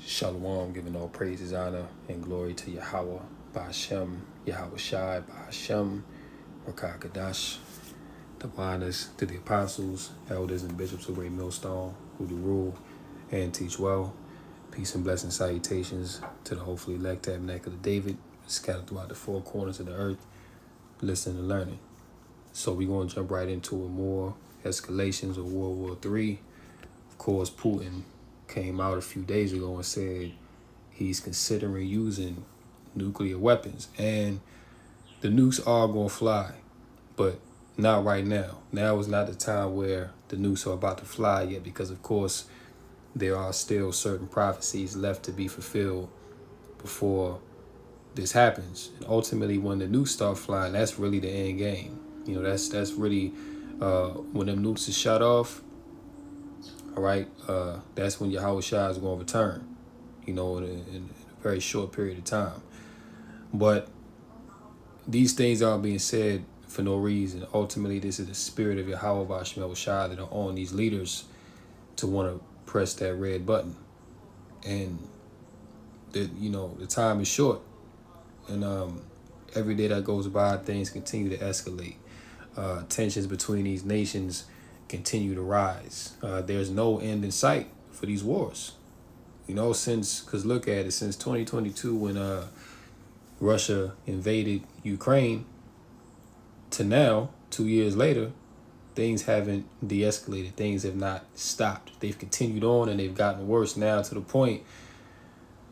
Shalom, giving all praises, honor, and glory to Yahweh, Ba'ashem, Yahweh Shai, Ba'ashem, Rakah Kadash, diviners to the apostles, elders, and bishops of Great Millstone, who do rule and teach well. Peace and blessing salutations to the hopefully elect tabernacle of David, scattered throughout the four corners of the earth, listening and learning. So we're going to jump right into it, more escalations of World War III. Of course, Putin came out a few days ago and said he's considering using nuclear weapons, and the nukes are going to fly, but not right now. Now is not the time where the nukes are about to fly yet, because of course there are still certain prophecies left to be fulfilled before this happens. And ultimately, when the nukes start flying, that's really the end game. You know, that's really when them nukes is shut off. All right, that's when Yahweh Shai is going to return, you know, in a very short period of time. But these things aren't being said for no reason. Ultimately, this is the spirit of Yahweh Ba'ashem Shai that are on these leaders to want to press that red button. And, the time is short. And every day that goes by, things continue to escalate. Tensions between these nations continue to rise. There's no end in sight for these wars. You know, because look at it, since 2022 when Russia invaded Ukraine to now, 2 years later, things haven't de-escalated. Things have not stopped. They've continued on, and they've gotten worse now to the point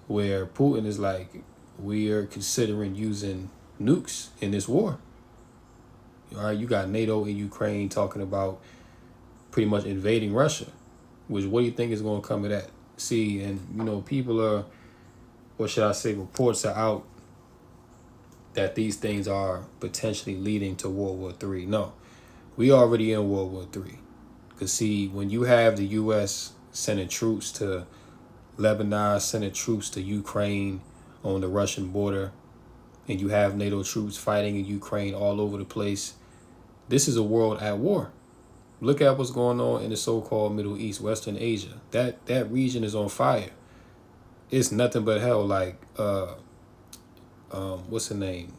where Putin is like, we are considering using nukes in this war. All right, you got NATO in Ukraine talking about pretty much invading Russia, which what do you think is going to come of that? See, and people are, or should I say, reports are out that these things are potentially leading to World War III. No, we already in World War III. Because see, when you have the U.S. sending troops to Lebanon, sending troops to Ukraine on the Russian border, and you have NATO troops fighting in Ukraine all over the place, this is a world at war. Look at what's going on in the so-called Middle East, Western Asia. That region is on fire. It's nothing but hell. Like, what's the name?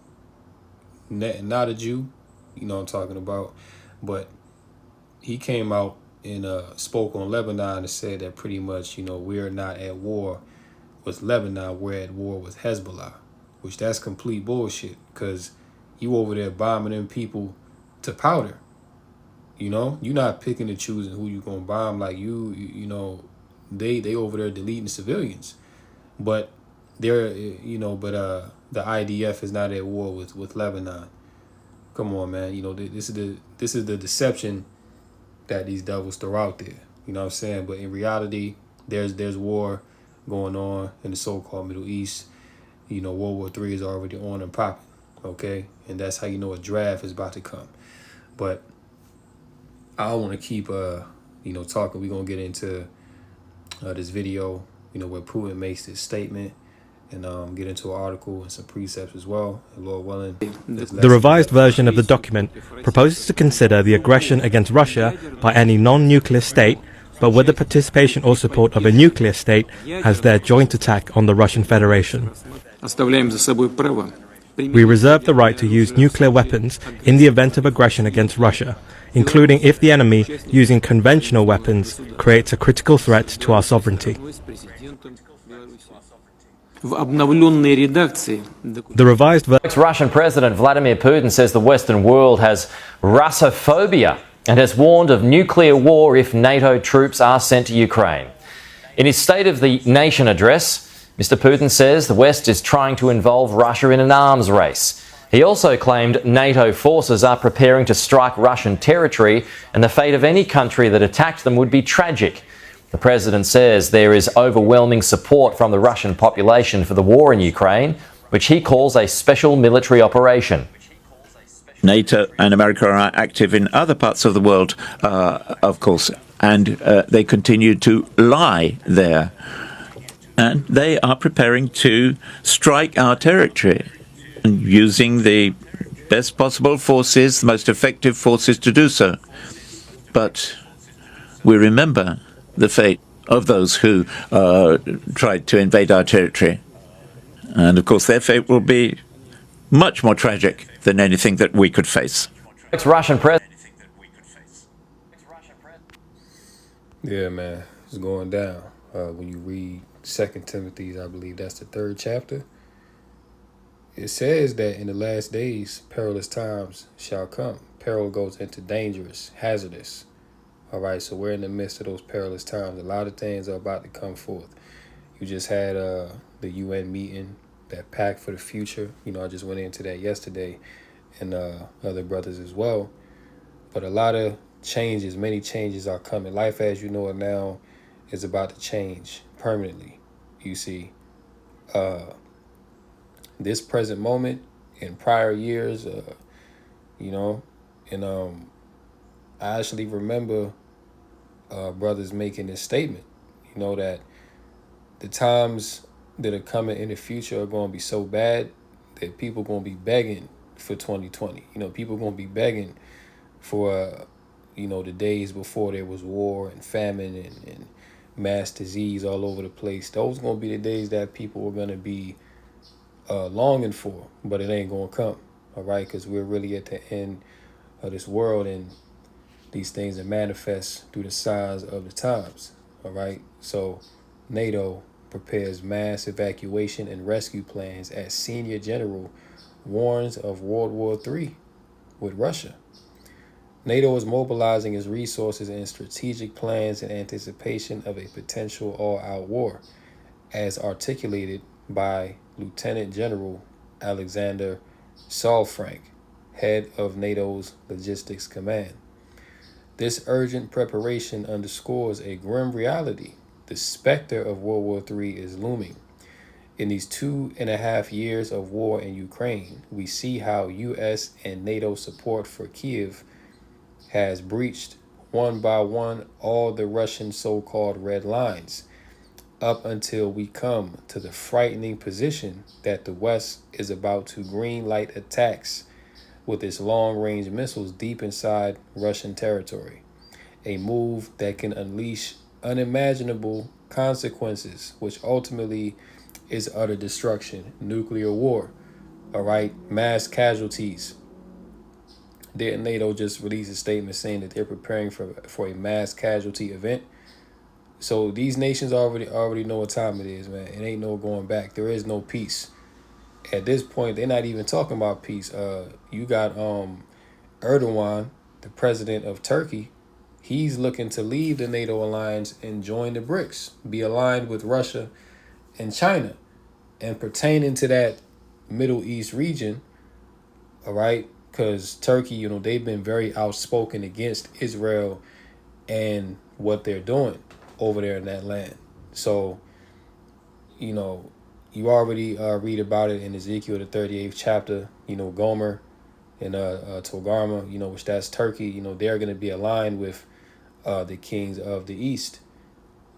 Not a Jew, you know what I'm talking about. But he came out and spoke on Lebanon and said that pretty much, we're not at war with Lebanon, we're at war with Hezbollah, which that's complete bullshit, because you over there bombing them people to powder. You're not picking and choosing who you're gonna bomb. Like they over there deleting civilians, but they're the IDF is not at war with Lebanon. Come on, man. This is the deception that these devils throw out there. You know what I'm saying? But in reality, there's war going on in the so-called Middle East. World War III is already on and popping. Okay, and that's how you know a draft is about to come. But I don't want to keep talking. We're gonna get into this video, where Putin makes this statement, and get into an article and some precepts as well. And Lord willing, the revised version of the document proposes to consider the aggression against Russia by any non-nuclear state, but with the participation or support of a nuclear state, as their joint attack on the Russian Federation. We reserve the right to use nuclear weapons in the event of aggression against Russia, including if the enemy, using conventional weapons, creates a critical threat to our sovereignty. The revised Russian President Vladimir Putin says the Western world has Russophobia and has warned of nuclear war if NATO troops are sent to Ukraine. In his State of the Nation address, Mr. Putin says the West is trying to involve Russia in an arms race. He also claimed NATO forces are preparing to strike Russian territory, and the fate of any country that attacked them would be tragic. The president says there is overwhelming support from the Russian population for the war in Ukraine, which he calls a special military operation. NATO and America are active in other parts of the world, of course, and they continue to lie there. And they are preparing to strike our territory, using the best possible forces, the most effective forces to do so. But we remember the fate of those who tried to invade our territory. And of course, their fate will be much more tragic than anything that we could face. Russian president. Yeah, man, it's going down. When you read 2 Timothy, I believe that's the 3rd chapter, it says that in the last days, perilous times shall come. Peril goes into dangerous, hazardous. All right, so we're in the midst of those perilous times. A lot of things are about to come forth. You just had the UN meeting, that pact for the future. I just went into that yesterday, and other brothers as well. But a lot of changes, many changes are coming. Life as you know it now is about to change permanently. You see, this present moment in prior years, and I actually remember brothers making this statement, that the times that are coming in the future are going to be so bad that people going to be begging for 2020. People going to be begging for, the days before there was war and famine and mass disease all over the place. Those going to be the days that people are going to be longing for, but it ain't going to come. All right, because we're really at the end of this world, and these things that manifest through the signs of the times. All right, so NATO prepares mass evacuation and rescue plans as senior general warns of World War III with Russia. NATO is mobilizing its resources and strategic plans in anticipation of a potential all-out war, as articulated by Lieutenant General Alexander Salfrank, head of NATO's Logistics Command. This urgent preparation underscores a grim reality. The specter of World War III is looming. In these 2.5 years of war in Ukraine, we see how U.S. and NATO support for Kyiv has breached one by one all the Russian so-called red lines, up until we come to the frightening position that the West is about to green-light attacks with its long-range missiles deep inside Russian territory, a move that can unleash unimaginable consequences, which ultimately is utter destruction, nuclear war, all right, mass casualties. Didn't NATO just release a statement saying that they're preparing for a mass casualty event? So these nations already know what time it is, man. It ain't no going back. There is no peace. At this point, they're not even talking about peace. You got Erdogan, the president of Turkey. He's looking to leave the NATO alliance and join the BRICS, be aligned with Russia and China. And pertaining to that Middle East region, all right, because Turkey, they've been very outspoken against Israel and what they're doing over there in that land. So, you already read about it in Ezekiel, the 38th chapter, Gomer and Togarmah, which that's Turkey, they're going to be aligned with the kings of the East.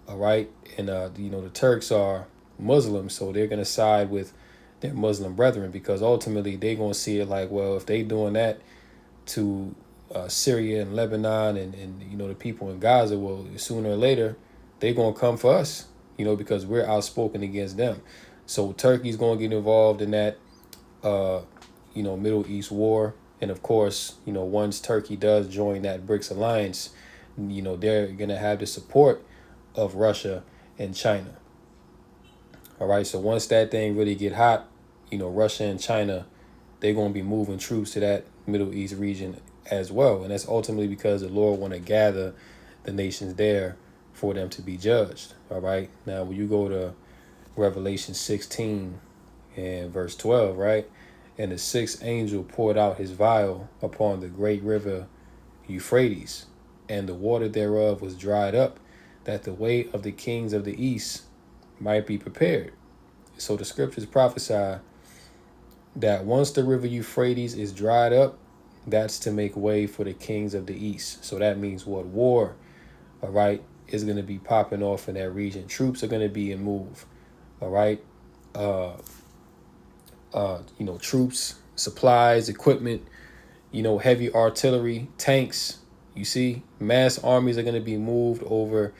All right. And, the Turks are Muslims, so they're going to side with their Muslim brethren, because ultimately they're going to see it like, well, if they doing that to Syria and Lebanon and the people in Gaza, well, sooner or later, they're going to come for us, because we're outspoken against them. So Turkey's going to get involved in that, Middle East war. And of course, once Turkey does join that BRICS alliance, they're going to have the support of Russia and China. All right. So once that thing really get hot, Russia and China, they're going to be moving troops to that Middle East region as well. And that's ultimately because the Lord want to gather the nations there for them to be judged. All right. Now, when you go to Revelation 16 and verse 12, right? And the sixth angel poured out his vial upon the great river Euphrates, and the water thereof was dried up, that the way of the kings of the east might be prepared. So the scriptures prophesy that once the river Euphrates is dried up, that's to make way for the kings of the east. So that means what? War, all right, is going to be popping off in that region. Troops are going to be in move, all right? Troops, supplies, equipment, heavy artillery, tanks. You see, mass armies are going to be moved over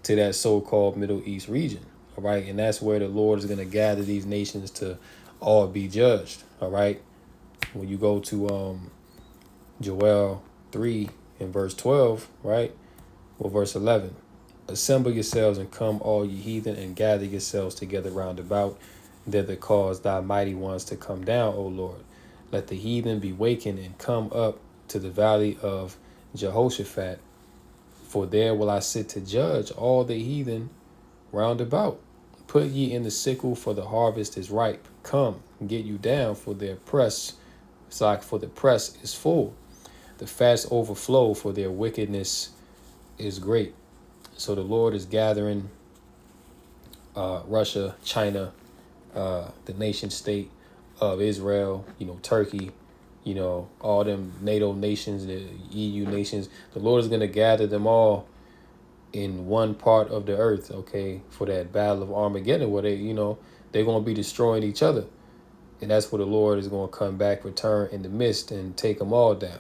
to that so-called Middle East region. All right. And that's where the Lord is going to gather these nations to all be judged. All right. When you go to Joel 3 and verse 12, right? Well, verse 11. Assemble yourselves and come, all ye heathen, and gather yourselves together round about. Thither cause thy mighty ones to come down, O Lord. Let the heathen be wakened and come up to the valley of Jehoshaphat. For there will I sit to judge all the heathen round about. Put ye in the sickle, for the harvest is ripe. Come, get you down, for the press is full. The fats overflow, for their wickedness is great. So the Lord is gathering Russia, China, the nation state of Israel, Turkey, all them NATO nations, the EU nations. The Lord is going to gather them all in one part of the earth, okay, for that battle of Armageddon, where they're going to be destroying each other. And that's where the Lord is going to come back, return in the midst, and take them all down.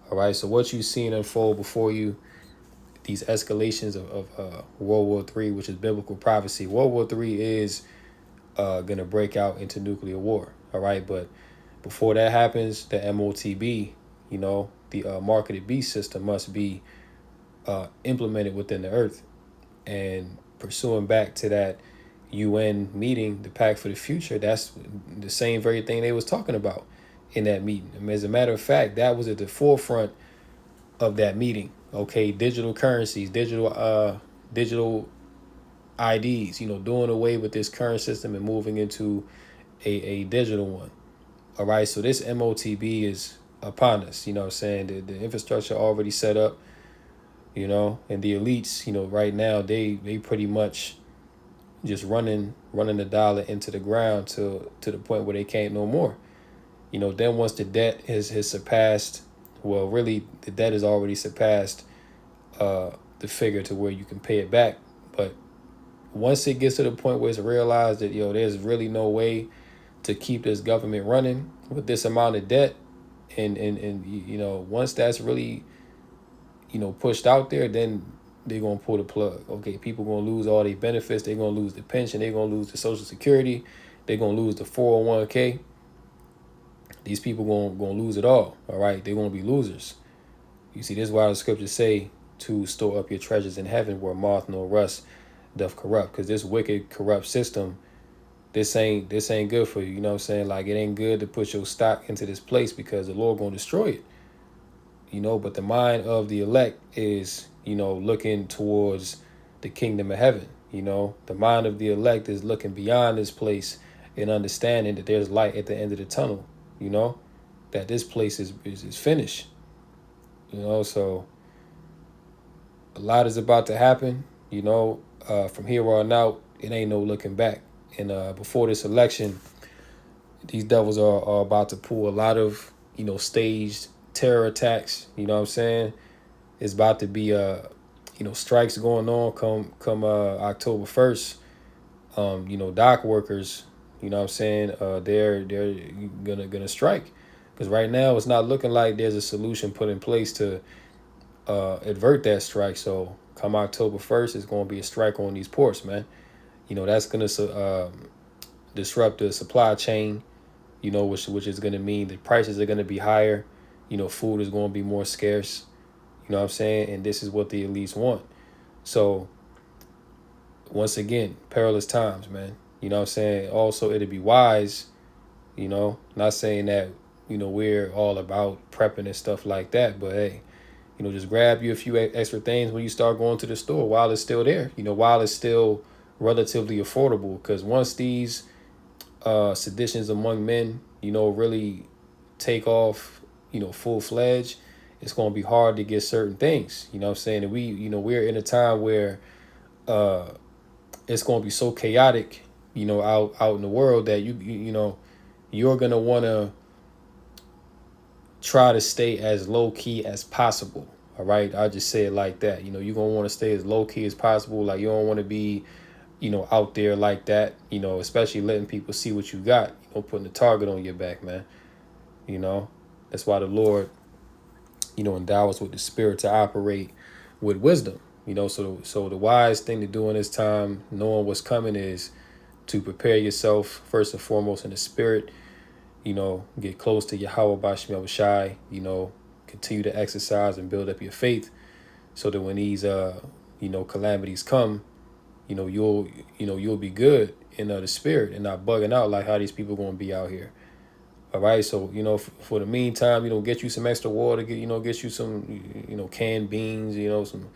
All right, so what you've seen unfold before you, these escalations of World War III, which is biblical prophecy. World War III is going to break out into nuclear war. All right, but before that happens, the MOTB, the marketed beast system must be implemented within the earth. And pursuing back to that UN meeting, the Pact for the Future, that's the same very thing they was talking about in that meeting. I mean, as a matter of fact, that was at the forefront of that meeting. Okay, digital currencies, digital IDs, doing away with this current system and moving into a digital one. All right, so this MOTB is upon us, what I'm saying? The infrastructure already set up, and the elites, right now, they pretty much just running the dollar into the ground to the point where they can't no more. Then once the debt has surpassed, well, really, the debt has already surpassed the figure to where you can pay it back. But once it gets to the point where it's realized that, there's really no way to keep this government running with this amount of debt, and once that's really, pushed out there, then they're going to pull the plug. Okay, people going to lose all their benefits. They're going to lose the pension. They're going to lose the Social Security. They're going to lose the 401k. These people going to lose it all. All right, they're going to be losers. You see, this is why the scriptures say to store up your treasures in heaven, where moth nor rust doth corrupt. Because this wicked, corrupt system, this ain't good for you. You know what I'm saying? Like, it ain't good to put your stock into this place, because the Lord going to destroy it. But the mind of the elect is, looking towards the kingdom of heaven. The mind of the elect is looking beyond this place and understanding that there's light at the end of the tunnel, that this place is finished. So a lot is about to happen, from here on out, it ain't no looking back. And before this election, these devils are about to pull a lot of, staged terror attacks. You know what I'm saying? It's about to be strikes going on come October 1st. Dock workers, you know what I'm saying, they're gonna strike, because right now it's not looking like there's a solution put in place to avert that strike. So come October 1st, it's going to be a strike on these ports, man. That's going to disrupt the supply chain, which is going to mean the prices are going to be higher. Food is going to be more scarce. You know what I'm saying? And this is what the elites want. So once again, perilous times, man. You know what I'm saying? Also, it'd be wise, not saying that, we're all about prepping and stuff like that, but hey, just grab you a few extra things when you start going to the store while it's still there, while it's still relatively affordable. Because once these seditions among men, really take off, full-fledged, it's going to be hard to get certain things. You know what I'm saying? And we're in a time where it's going to be so chaotic, out in the world, that you're going to want to try to stay as low-key as possible. All right, I'll just say it like that. You're going to want to stay as low-key as possible. Like, you don't want to be, out there like that, especially letting people see what you got, putting the target on your back, man. That's why the Lord, endow us with the spirit to operate with wisdom. So the wise thing to do in this time, knowing what's coming, is to prepare yourself first and foremost in the spirit. Get close to Yahweh Bashem Yahushai. Continue to exercise and build up your faith, so that when these calamities come, you'll be good in the spirit and not bugging out like how these people going to be out here. All right, so for the meantime, get you some extra water, get you some canned beans, some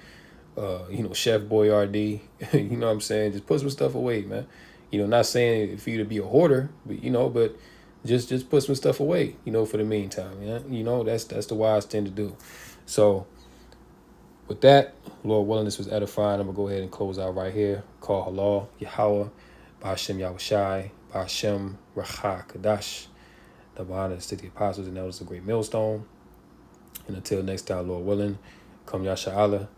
Chef Boyardee. You know what I'm saying? Just put some stuff away, man. Not saying for you to be a hoarder, but just put some stuff away, for the meantime. Yeah, that's the wise thing to do. So with that, Lord willing, this was edifying. I'm gonna go ahead and close out right here. Call halal, Yahweh, Ba'ashem Yahushai, Ba'ashem Racha Kadash. The honors to the apostles and elders of Great Millstone. And until next time, Lord willing, come Yasha Allah.